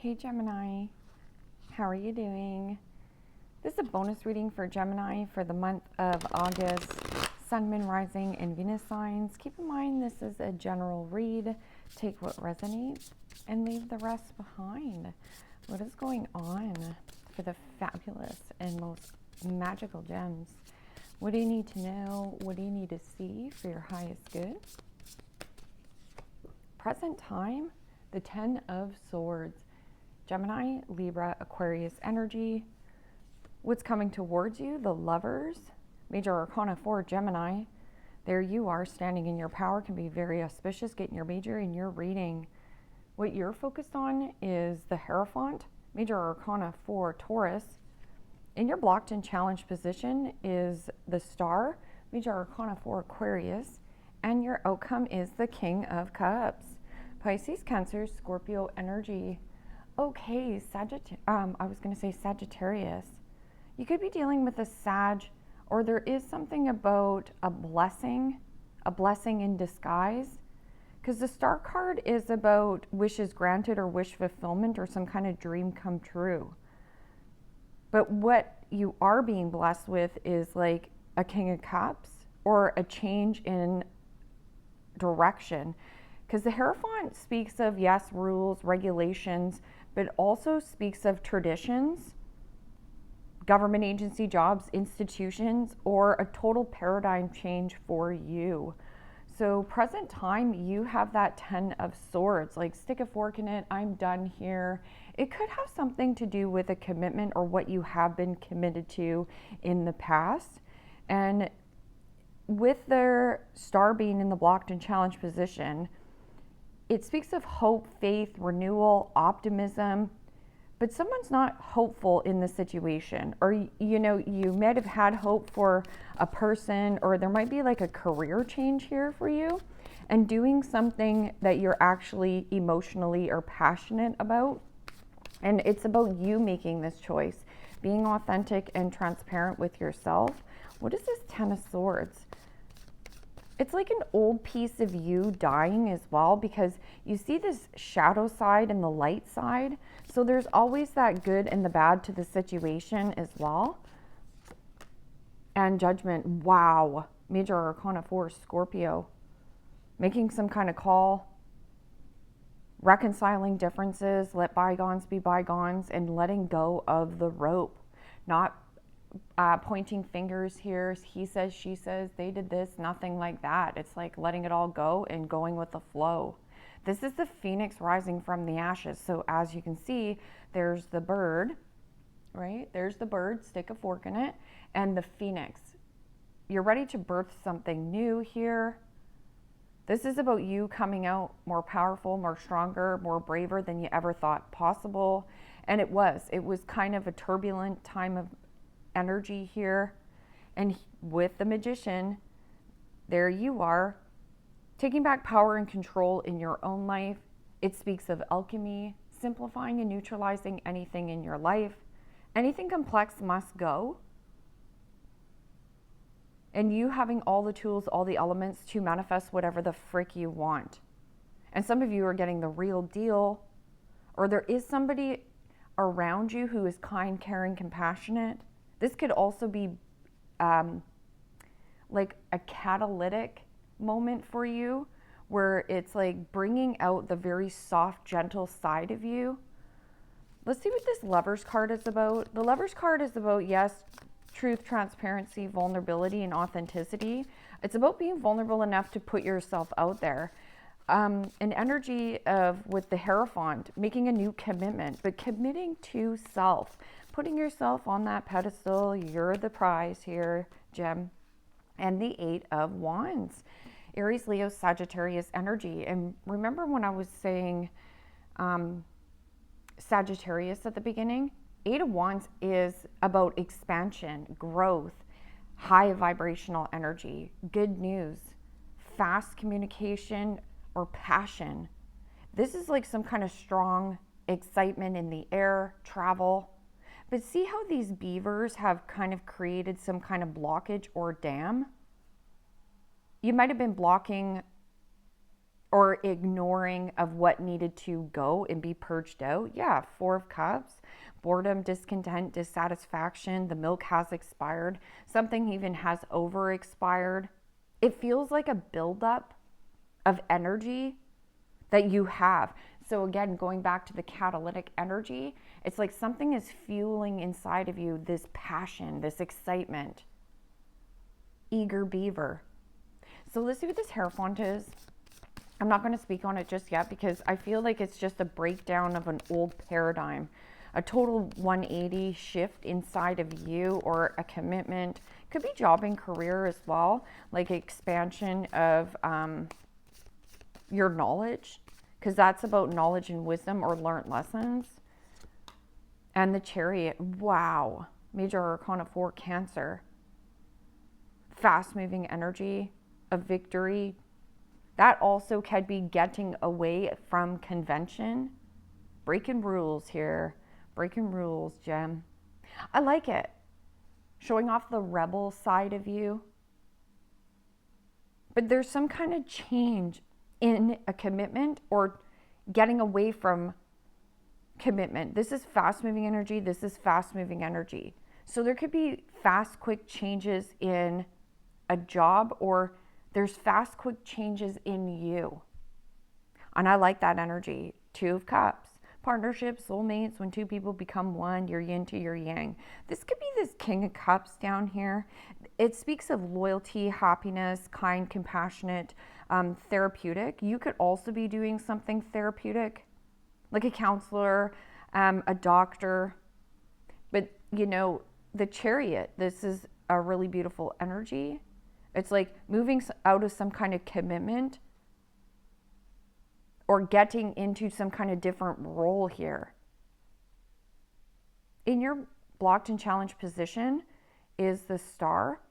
Hey Gemini, how are you doing? This is a bonus reading for Gemini for the month of August. Sun, Moon, Rising, and Venus signs. Keep in mind this is a general read. Take what resonates and leave the rest behind. What is going on for the fabulous and most magical gems? What do you need to know? What do you need to see for your highest good? Present time, the 10 of Swords. Gemini, Libra, Aquarius energy. What's coming towards you? The Lovers. Major Arcana 4, Gemini. There you are, standing in your power, can be very auspicious, getting your major in your reading. What you're focused on is the Hierophant. Major Arcana 4, Taurus. In your blocked and challenged position is the Star. Major Arcana 4, Aquarius. And your outcome is the King of Cups. Pisces, Cancer, Scorpio energy. Okay, I was going to say Sagittarius. You could be dealing with a Sag, or there is something about a blessing in disguise. Because the Star card is about wishes granted or wish fulfillment or some kind of dream come true. But what you are being blessed with is like a King of Cups or a change in direction. Because the Hierophant speaks of, yes, rules, regulations, but also speaks of traditions, government agency, jobs, institutions, or a total paradigm change for you. So present time, you have that 10 of Swords, like stick a fork in it, I'm done here. It could have something to do with a commitment or what you have been committed to in the past. And with their Star being in the blocked and challenged position, it speaks of hope, faith, renewal, optimism, but someone's not hopeful in the situation. Or, you know, you might have had hope for a person, or there might be like a career change here for you, and doing something that you're actually emotionally or passionate about. And it's about you making this choice, being authentic and transparent with yourself. What is this 10 of Swords? It's like an old piece of you dying as well, because you see this shadow side and the light side. So there's always that good and the bad to the situation as well. And Judgment, wow. Major Arcana 4, Scorpio. Making some kind of call. Reconciling differences, let bygones be bygones, and letting go of the rope. Not pointing fingers here, he says, she says, they did this, nothing like that. It's like letting it all go and going with the flow. This is the Phoenix rising from the ashes. So as you can see, there's the bird, right? There's the bird, stick a fork in it, and the Phoenix. You're ready to birth something new here. This is about you coming out more powerful, more stronger, more braver than you ever thought possible. And it was kind of a turbulent time of energy here. And with the Magician, there you are, taking back power and control in your own life. It speaks of alchemy, simplifying and neutralizing anything in your life. Anything complex must go. And you having all the tools, all the elements to manifest whatever the frick you want. And some of you are getting the real deal, or there is somebody around you who is kind, caring, compassionate. This could also be like a catalytic moment for you, where it's like bringing out the very soft, gentle side of you. Let's see what this Lovers card is about. The Lovers card is about, yes, truth, transparency, vulnerability, and authenticity. It's about being vulnerable enough to put yourself out there. An energy of, with the Hierophant, making a new commitment, but committing to self, putting yourself on that pedestal. You're the prize here, Gem. And the 8 of Wands, Aries, Leo, Sagittarius energy. And remember when I was saying Sagittarius at the beginning? 8 of Wands is about expansion, growth, high vibrational energy, good news, fast communication or passion. This is like some kind of strong excitement in the air, travel. But see how these beavers have kind of created some kind of blockage or dam? You might have been blocking or ignoring of what needed to go and be purged out. Yeah, Four of Cups, boredom, discontent, dissatisfaction. The milk has expired. Something even has over expired. It feels like a buildup of energy that you have. So again, going back to the catalytic energy, it's like something is fueling inside of you this passion, this excitement. Eager beaver. So let's see what this Hierophant is. I'm not going to speak on it just yet because I feel like it's just a breakdown of an old paradigm, a total 180 shift inside of you, or a commitment. Could be job and career as well, like expansion of your knowledge, because that's about knowledge and wisdom or learned lessons. And the Chariot, wow, Major Arcana 4, Cancer. Fast moving energy of victory. That also could be getting away from convention. Breaking rules here. Breaking rules, Gem. I like it. Showing off the rebel side of you. But there's some kind of change in a commitment or getting away from commitment. This is fast moving energy. This is fast moving energy. So there could be fast, quick changes in a job, or there's fast, quick changes in you. And I like that energy. Two of Cups. Partnerships, soulmates, when two people become one, your yin to your yang. This could be this King of Cups down here. It speaks of loyalty, happiness, kind, compassionate, therapeutic. You could also be doing something therapeutic, like a counselor, a doctor. But, you know, the Chariot, this is a really beautiful energy. It's like moving out of some kind of commitment or getting into some kind of different role here. In your blocked and challenged position is the Star.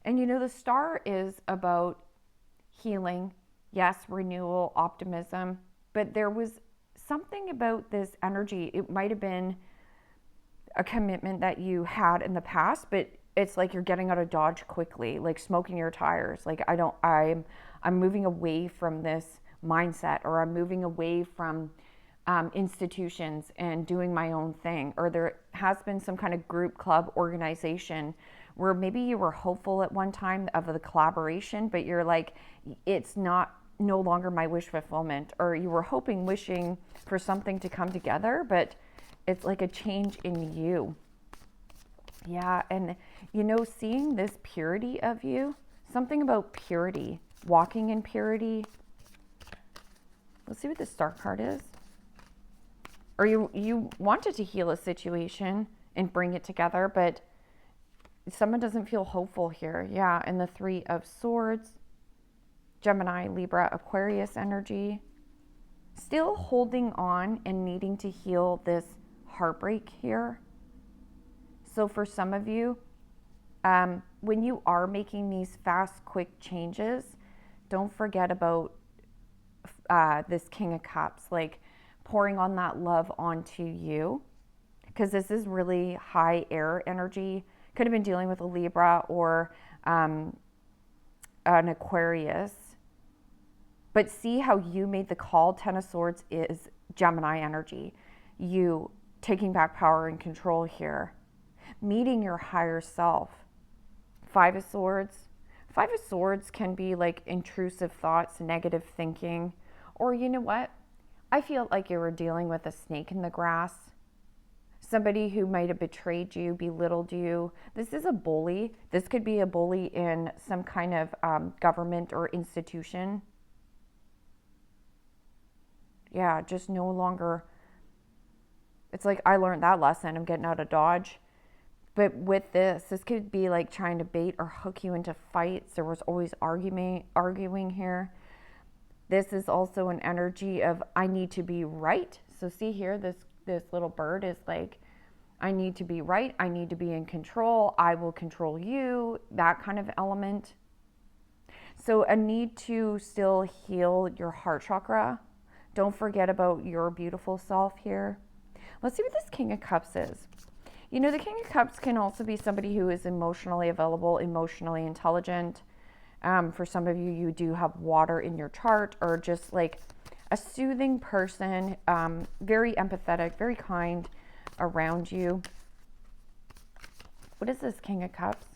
And you know, the Star is about healing, yes, renewal, optimism. But there was something about this energy. It might have been a commitment that you had in the past, but it's like you're getting out of Dodge quickly, like smoking your tires. Like I'm moving away from this mindset, or I'm moving away from institutions and doing my own thing. Or there has been some kind of group, club, organization where maybe you were hopeful at one time of the collaboration, but you're like, it's no longer my wish fulfillment. Or you were wishing for something to come together, but it's like a change in you. Yeah, and you know, seeing this purity of you, something about purity, walking in purity. Let's see what this Star card is. Or you wanted to heal a situation and bring it together, but someone doesn't feel hopeful here. Yeah, and the Three of Swords, Gemini, Libra, Aquarius energy. Still holding on and needing to heal this heartbreak here. So for some of you, when you are making these fast, quick changes, don't forget about this King of Cups, like pouring on that love onto you, because this is really high air energy. Could have been dealing with a Libra or an Aquarius. But see how you made the call. Ten of Swords is Gemini energy. You taking back power and control here. Meeting your higher self. Five of Swords. Five of Swords can be like intrusive thoughts, negative thinking. Or you know what? I feel like you were dealing with a snake in the grass. Somebody who might have betrayed you, belittled you. This is a bully. This could be a bully in some kind of government or institution. Yeah, just no longer. It's like, I learned that lesson. I'm getting out of Dodge. But with this could be like trying to bait or hook you into fights. There was always arguing here. This is also an energy of, I need to be right. So see here, this little bird is like, I need to be right. I need to be in control. I will control you. That kind of element. So a need to still heal your heart chakra. Don't forget about your beautiful self here. Let's see what this King of Cups is. You know, the King of Cups can also be somebody who is emotionally available, emotionally intelligent, For some of you, you do have water in your chart, or just like a soothing person, very empathetic, very kind around you. What is this King of Cups?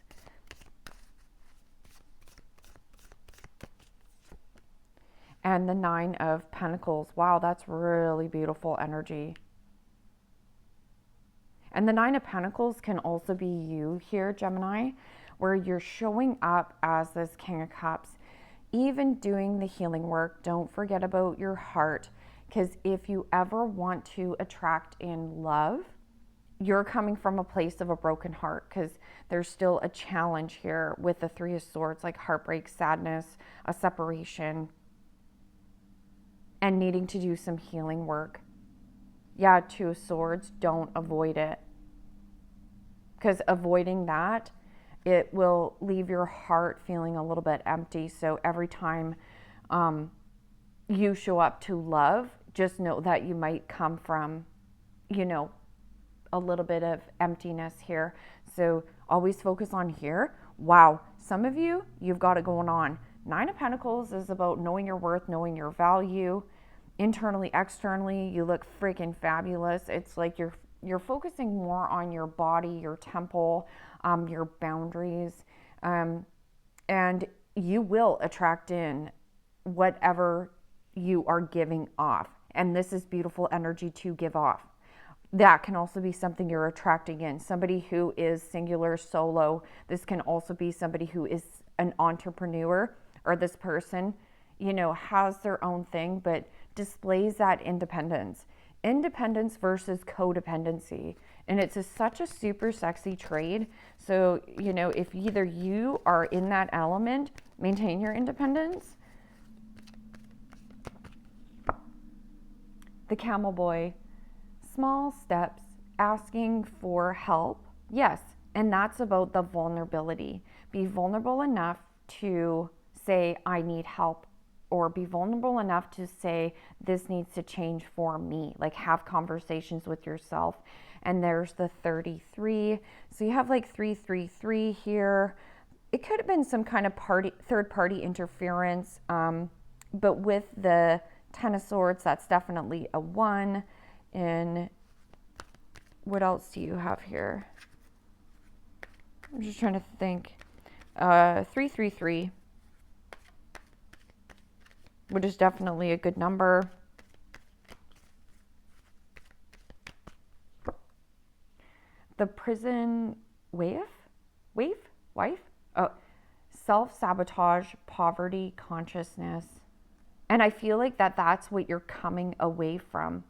And the Nine of Pentacles. Wow, that's really beautiful energy. And the Nine of Pentacles can also be you here, Gemini, where you're showing up as this King of Cups, even doing the healing work. Don't forget about your heart, because if you ever want to attract in love, you're coming from a place of a broken heart, because there's still a challenge here with the Three of Swords, like heartbreak, sadness, a separation, and needing to do some healing work. Yeah, Two of Swords, don't avoid it. Because avoiding that, it will leave your heart feeling a little bit empty. So every time you show up to love, just know that you might come from, you know, a little bit of emptiness here. So always focus on here. Wow, some of you, you've got it going on. Nine of Pentacles is about knowing your worth, knowing your value. Internally, externally, you look freaking fabulous. It's like you're focusing more on your body, your temple, your boundaries, and you will attract in whatever you are giving off. And this is beautiful energy to give off. That can also be something you're attracting in. Somebody who is singular, solo. This can also be somebody who is an entrepreneur, or this person, you know, has their own thing, but displays that independence. Independence versus codependency. And it's such a super sexy trade. So, you know, if either you are in that element, maintain your independence. The Camel Boy. Small steps, asking for help. Yes, and that's about the vulnerability. Be vulnerable enough to say, I need help, or be vulnerable enough to say, this needs to change for me. Like, have conversations with yourself. And there's the 33. So you have like 333 here. It could have been some kind of third party interference. But with the Ten of Swords, that's definitely a 1. And what else do you have here? I'm just trying to think. 333, which is definitely a good number. The Prison wife? Oh, self-sabotage, poverty, consciousness. And I feel like that's what you're coming away from.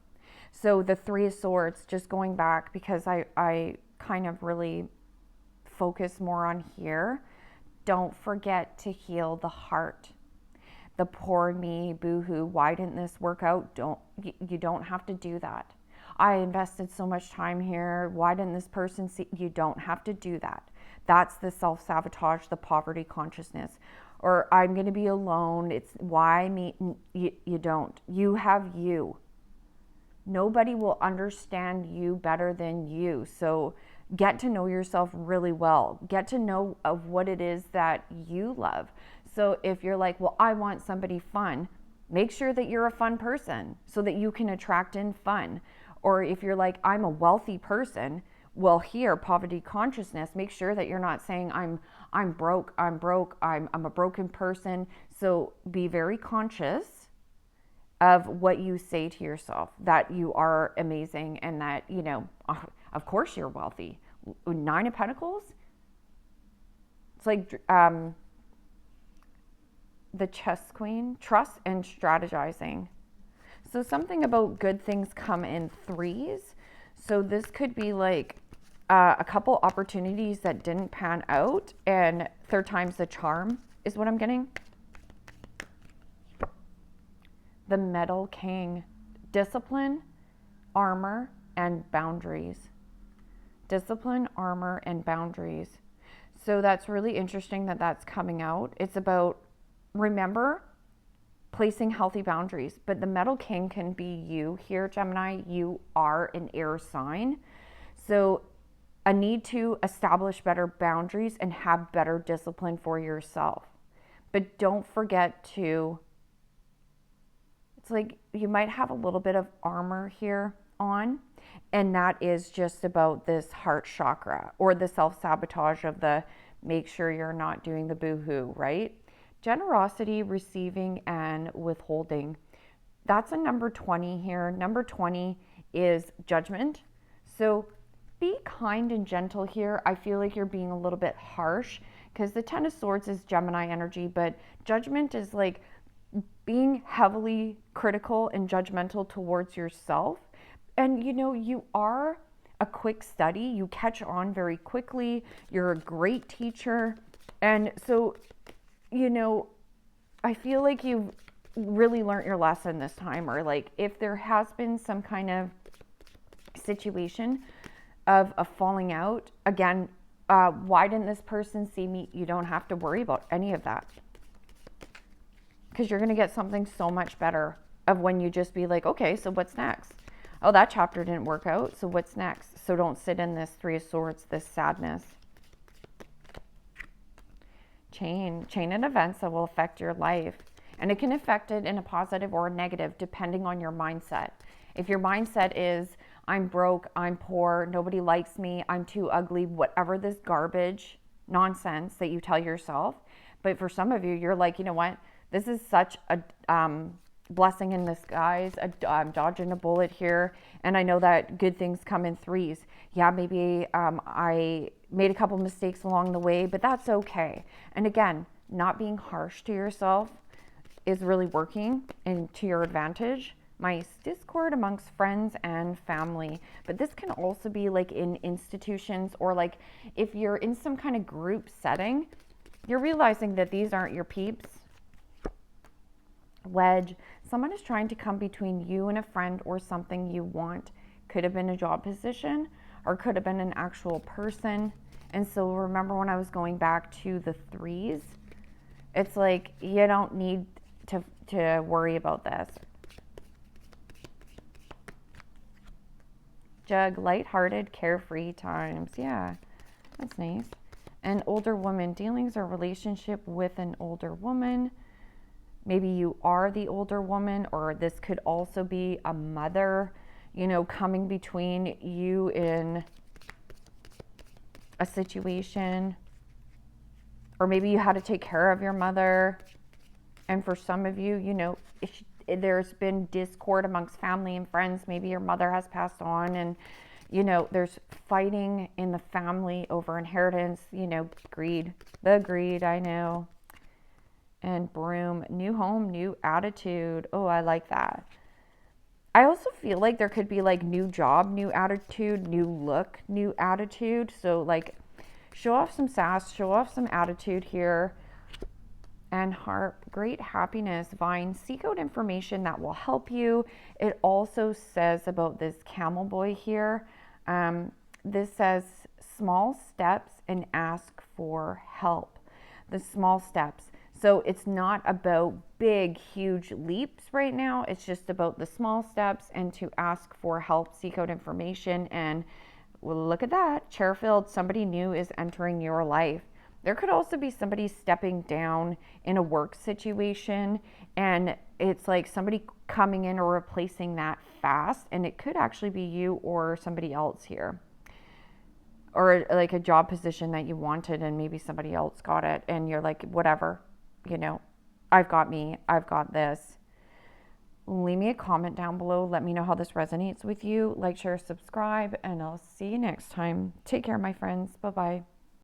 So the Three of Swords, just going back, because I kind of really focus more on here. Don't forget to heal the heart. The poor me, boo-hoo, why didn't this work out? You don't have to do that. I invested so much time here. Why didn't this person see? You don't have to do that. That's the self-sabotage, the poverty consciousness. Or I'm going to be alone. It's why me? You don't. You have you. Nobody will understand you better than you. So get to know yourself really well. Get to know of what it is that you love. So if you're like, well, I want somebody fun, make sure that you're a fun person so that you can attract in fun. Or if you're like, I'm a wealthy person, well, here, poverty consciousness, make sure that you're not saying I'm broke, I'm a broken person. So be very conscious of what you say to yourself, that you are amazing, and that, you know, of course you're wealthy. Nine of Pentacles, it's like the Chess Queen, trust and strategizing. So something about good things come in threes. So this could be like a couple opportunities that didn't pan out, and third time's the charm is what I'm getting. The Metal King, discipline, armor, and boundaries. Discipline, armor, and boundaries. So that's really interesting that that's coming out. It's about, remember, placing healthy boundaries. But the Metal King can be you here, Gemini. You are an air sign. So a need to establish better boundaries and have better discipline for yourself. But don't forget to, it's like you might have a little bit of armor here on, and that is just about this heart chakra or the self-sabotage of the make sure you're not doing the boo-hoo, right? Generosity, receiving, and withholding. That's a number 20 here. Number 20 is judgment. So be kind and gentle here. I feel like you're being a little bit harsh because the Ten of Swords is Gemini energy, but judgment is like being heavily critical and judgmental towards yourself. And you are a quick study. You catch on very quickly. You're a great teacher. And so, I feel like you've really learned your lesson this time, or like if there has been some kind of situation of a falling out, again, why didn't this person see me? You don't have to worry about any of that, because you're going to get something so much better of when you just be like, okay, so what's next? Oh, that chapter didn't work out, so what's next? So don't sit in this Three of Swords, this sadness. Chain of events that will affect your life. And it can affect it in a positive or a negative, depending on your mindset. If your mindset is, I'm broke, I'm poor, nobody likes me, I'm too ugly, whatever this garbage nonsense that you tell yourself. But for some of you, you're like, you know what? This is such a blessing in disguise. I'm dodging a bullet here. And I know that good things come in threes. Yeah, maybe I made a couple mistakes along the way, but that's okay. And again, not being harsh to yourself is really working and to your advantage. Mice, discord amongst friends and family. But this can also be like in institutions, or like if you're in some kind of group setting, you're realizing that these aren't your peeps. Wedge, someone is trying to come between you and a friend or something you want. Could have been a job position, or could have been an actual person. And so remember when I was going back to the threes, it's like you don't need to worry about this. Jug, lighthearted, carefree times. Yeah, that's nice. An older woman, dealings or relationship with an older woman. Maybe you are the older woman, or this could also be a mother, coming between you in a situation. Or maybe you had to take care of your mother. And for some of you, there's been discord amongst family and friends. Maybe your mother has passed on, and, there's fighting in the family over inheritance, greed. The greed, I know. And Broom, new home, new attitude. Oh, I like that. I also feel like there could be like new job, new attitude, new look, new attitude. So like show off some sass, show off some attitude here. And Heart, great happiness. Vine, seek out information that will help you. It also says about this camel boy here. This says small steps and ask for help. The small steps. So it's not about big, huge leaps right now. It's just about the small steps and to ask for help, seek out information. And well, look at that. Chairfield, somebody new is entering your life. There could also be somebody stepping down in a work situation, and it's like somebody coming in or replacing that fast. And it could actually be you or somebody else here. Or like a job position that you wanted and maybe somebody else got it. And you're like, whatever. I've got me, I've got this. Leave me a comment down below. Let me know how this resonates with you. Like, share, subscribe, and I'll see you next time. Take care, my friends. Bye-bye.